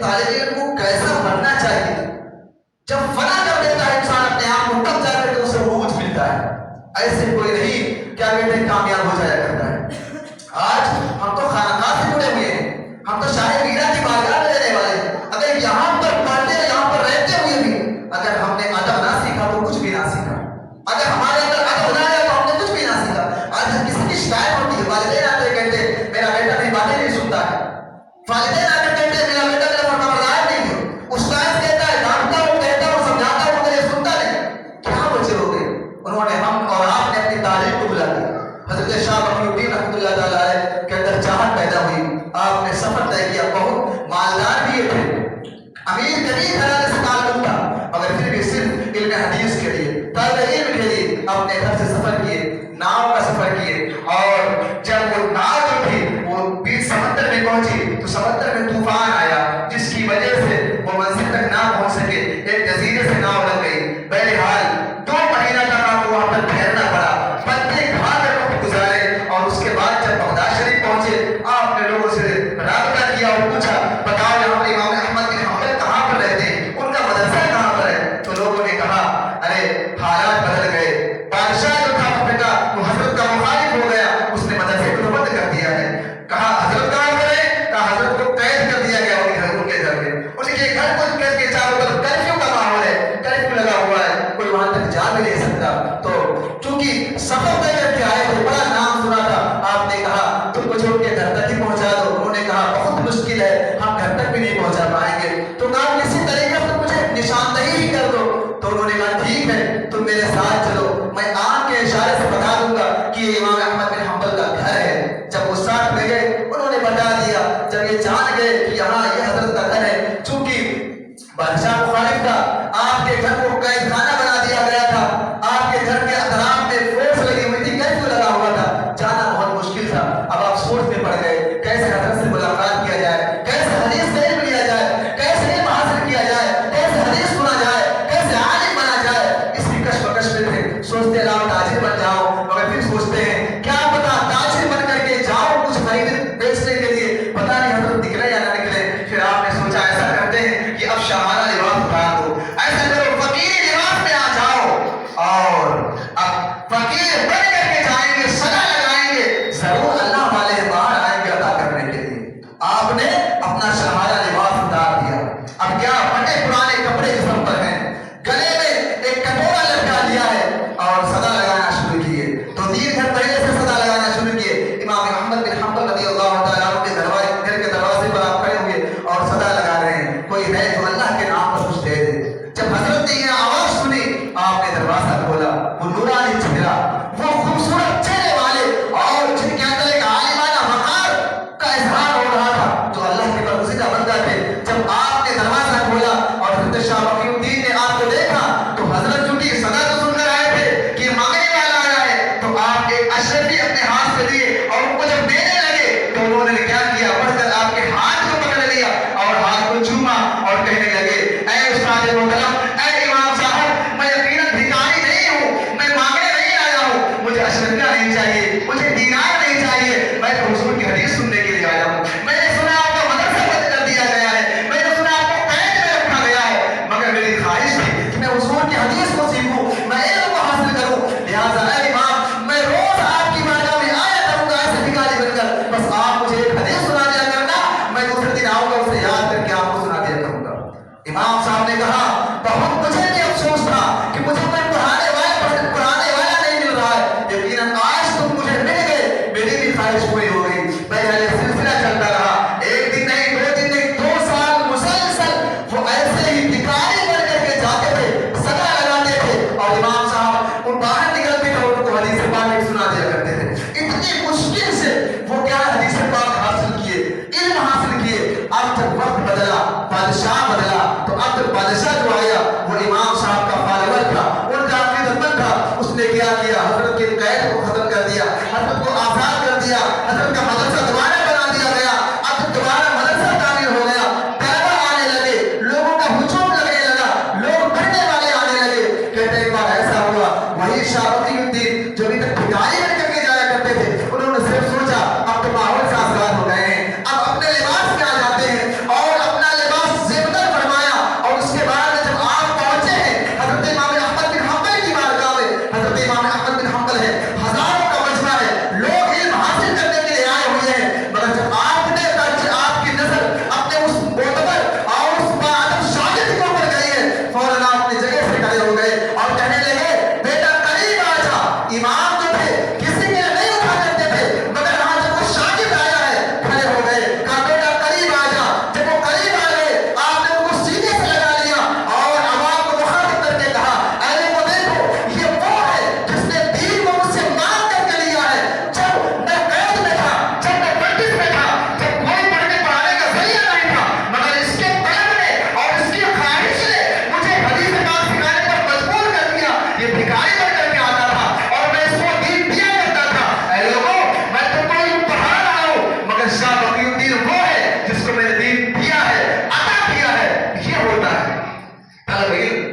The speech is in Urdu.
طالب علم کو کیسا بننا چاہیے. جب فنا کر دیتا ہے انسان اپنے آپ کو تب جا کر کے اسے عروج ملتا ہے. ایسے کوئی نہیں کیا کہتے ہیں کامیاب ہو جایا کرتا ہے. آج ہم تو خانقاہ سے جڑے ہوئے ہیں, ہم تو شاہ میرا کی بارگاہ میں رہنے والے ہیں. اگر یہاں پر پڑھتے یہاں پر رہتے ہوئے بھی اگر ہم نے ادب نہ سیکھا تو کچھ بھی نہ سیکھا. اگر ہمارے اندر ادب نہ آیا تو ہم نے کچھ بھی نہ سیکھا. آج کسی کی شکایت ہوتی ہے, والدین آتے کہتے میرا بیٹا میری باتیں نہیں سنتا ہے, والدین آتے کہتے میرا بیٹا میرا فرمانبردار نہیں ہے, استاد کہتا ہے ڈانٹتا ہوں کہتا ہوں سمجھاتا ہوں مگر یہ سنتا نہیں. کیا بچے ہو گئے؟ انہوں نے ہم اور آپ نے اپنی تعلیم کو بلا دیا. حضرت شاہ بخی الدین رحمۃ اللہ تعالیٰ علیہ کے اندر چاہت پیدا ہوئی. آپ نے سفر طے کیا, بہت مالدار بھی تھے, امیر غریب گھرانے سے تعلق تھا, مگر پھر بھی صرف علم حدیث کے لیے طلب علم کے لیے اپنے گھر سے سفر کیے, ناؤ کا سفر کیے. اور جب وہ ناؤ جو تھی وہ بیچ سمندر میں پہنچی تو سمندر میں طوفان آیا, جس کی وجہ سے وہ منزل تک نہ پہنچ سکے. ایک جزیرے سے ناؤ لگ گئی. بہرحال 2 مہینہ تک آپ کو وہاں پر ٹھہرنا پڑا, پتھر کھا کر وقت گزارے. اور اس کے بعد جب بغداد شریف پہنچے آپ نے لوگوں سے رابطہ کیا اور پوچھا بتاؤ یہاں پر امام احمد بن حنبل کہاں پر رہتے ہیں, ان کا مدرسہ کہاں پر ہے؟ تو لوگوں نے کہا ارے حالات بدل گئے, بادشاہ جو تھا وقت کا وہ حضرت کا مخالف ہو گیا, اس نے مدرسے کو بند کر دیا ہے. کہا حضرت کہاں پر ہے؟ کہا حضرت کو قید کر دیا گیا ان کے گھر میں. ان کے گھر کو کر کے چاروں طرف کرفیو کا ماحول ہے, کرفیو لگا ہوا ہے, کوئی وہاں تک جا بھی نہیں سکتا. تو چونکہ سفر طے کر کے آئے تھے, بڑا نام سنا تھا, آپ نے کہا تم کو چھوڑ کے گھر تک ہی پہنچا دو. انہوں نے کہا بہت مشکل ہے, ہم گھر تک بھی نہیں پہنچا پائیں گے. تو کہا کسی طریقے سے مجھے نشاندہی ہی کر دو. تو انہوں نے کہا ٹھیک ہے تم میرے ساتھ چلو, میں آنکھ کے اشارے سے بتا دوں گا کہ یہ امام احمد بن حنبل کا گھر ہے. جب وہ ساتھ میں گئے انہوں نے بتا دیا. جب یہ جان گئے کہ یہاں یہ حضرت کا گھر ہے, چونکہ بادشاہ مخالف تھا, آپ کے گھر کو قید خانہ بنا دیا گیا تھا, آپ کے گھر کے اطراف میں فورس لگی ہوئی تھی, کرفیو لگا ہوا تھا, جانا بہت مشکل تھا. اب آپ سوچ میں پڑ گئے کیسے حضرت سے ملاقات کیا جائے, کیسے حدیث کا علم لیا جائے, کیسے علم حاصل کیا جائے, کیسے حدیث سنا جائے, کیسے عالم بنا جائے. اس کی کشمکش میں تھے. سوچتے ہیں لاؤ تاجر بن جاؤ, مگر پھر سوچتے ہیں کیا پتا تاجر بن کر کے جاؤ کچھ خرید بیچنے کے لیے, پتا نہیں حضرت نکلے یا نہ نکلے. پھر آپ نے سوچا ایسا کرتے ہیں کہ اب شاہانہ لباس اتار دو, ایسا کرو فقیر لباس میں آ جاؤ, اور اب فقیر بن کر کے جائیں گے, صدا لگائیں گے, ضرور اللہ والے باہر آئیں گے عطا کرنے کے لیے. آپ نے اپنا شاہانہ لباس اتار دیا. اب کیا پھٹے پرانے کپڑے جسم پر ہیں, گلے میں ایک کٹورا لٹکا دیا ہے اور صدا لگانا شروع کیے. تو 3 گھر پہلے سے صدا لگانا شروع کیے. امام احمد بن حنبل رضی اللہ تعالیٰ عنہ کے گھر کے دروازے پر آپ کھڑے ہوئے اور صدا لگا رہے ہیں, کوئی ہے جو اللہ کے نام پر کچھ دے دے. جب حضرت نے یہ آواز سنی آپ نے دروازہ کھولا. وہ نورانی چہرہ, وہ خوبصورت چہرے والے اور جن کے اندر ایک عالمانہ وقار کا اظہار ہو رہا تھا, جو اللہ کے برگزیدہ بندہ تھے. جب آپ نے دروازہ کھولا اور حضرت شاہ بخی الدین نے آپ کو دیکھا تو حضرت چونکہ صدا تو سن کر آئے تھے کہ مانگنے والا آیا ہے, تو آپ ایک اشرفی اپنے ہاتھ سے دیے اور ان کو جب دینے لگے تو انہوں نے کیا کیا, بڑھ کر آپ کے ہاتھ کو پکڑ لیا اور ہاتھ کو چوما اور کہنے لگے اے استاد محترم, اے امام صاحب, میں یقیناً بھکاری نہیں ہوں, میں مانگنے نہیں آیا ہوں, مجھے اشرفیہ نہیں چاہیے, مجھے دینار نہیں چاہیے, میں تو حضور کی حدیث سننے کے لیے آیا ہوں. میں نے سنا آپ کا مدرسہ بند کر دیا گیا ہے, میں نے سنا آپ کو قید میں رکھا گیا ہے, مگر میری خواہش تھی کہ میں حضور کی حدیث کو سیکھوں, میں علم کو حاصل کروں. لہٰذا اے امام, میں روز آپ کی بارگاہ میں آیا کروں گا ایسے بھکاری بن کر, بس آپ مجھے ایک حدیث سنا دیا کرنا, میں دوسرے دن آؤں گا اسے یاد کر کے آپ کو سنا دیا کروں گا. امام صاحب نے کہا بہت مجھے بھی افسوس تھا کہ مجھے کوئی پڑھانے والا نہیں مل رہا ہے, یقیناً آج تم مجھے مل گئے, میری بھی خواہش پوری ہو گئی. بہرحال سلسلہ چلتا رہا, 1 دن نہیں, 2 دن نہیں, 2 سال مسلسل وہ ایسے ہی بھکاری بن کر کے جاتے تھے, صدا لگاتے تھے, اور امام صاحب ان باہر نکلتے تھے اور ان کو حدیث پاک سنا دیا کرتے تھے. اتنی مشکل سے وہ کیا حدیث پاک حاصل کیے, علم حاصل کیے. اب جب وقت بدلا, بادشاہ بدلا, تو اب طالب علم